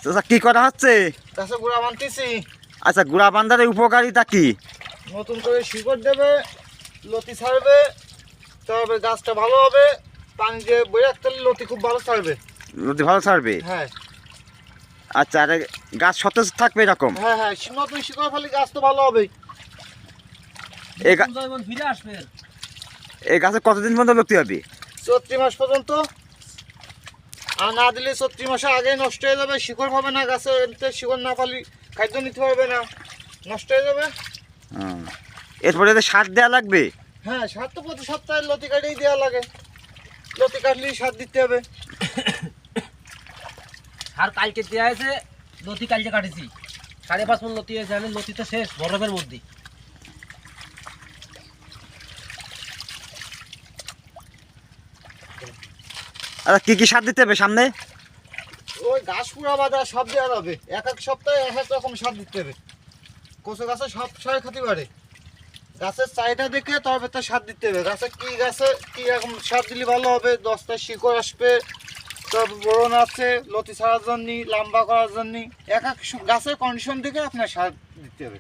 চাচা কি করা হচ্ছে? গাছে গুঁড়া বানতেছি। আচ্ছা, গুড়া বান্ধার উপকারিতা কি? নতুন করে শিকড় দেবে, লতি ছাড়বে, তবে গাছটা ভালো হবে। পানি দিয়ে বই রাখতে হলে লতি খুব ভালো ছাড়বে। লতি ভালো ছাড়বে? হ্যাঁ আচ্ছা, আর গাছ সতেজ থাকবে এরকম? হ্যাঁ হ্যাঁ, নতুন শিকড় ফেলে গাছ তো ভালো হবে। ফিরে আসবে। এই গাছে কতদিন পর্যন্ত লতি হবে? 34 মাস পর্যন্ত। আর না দিলে 34 মাসের আগে নষ্ট হয়ে যাবে, শিকড় পাবে না গাছে। শিকড় না পালি খাদ্য নিতে পারবে না, নষ্ট হয়ে যাবে। এরপরে সার দেওয়া লাগবে? হ্যাঁ, সার তো প্রতি সপ্তাহে লতি কাটেই দেওয়া লাগে। লতি কাটলেই সার দিতে হবে। সার কালকে দেওয়া হয়েছে, লতি কালকে কাটেছি। 5.5 মণ লতি হয়েছে। আমি লতি তো শেষ বরফের মধ্যে। আচ্ছা, কি কি সার দিতে হবে সামনে? ওই ঘাস পুরা বাঁধা সব দেওয়া যাবে। এক এক সপ্তাহে এক এক রকম সার দিতে হবে। কচু গাছে সব সার খেতে পারে। গাছের চাহিদা দেখে তবে তো সার দিতে হবে। গাছে কি রকম সার দিলে ভালো হবে? 10টা শিকড় আসবে, তবে বোরন আছে লতি ছাড়ার জন্য, লম্বা করার জন্য। এক এক গাছের কন্ডিশন দেখে আপনার সার দিতে হবে।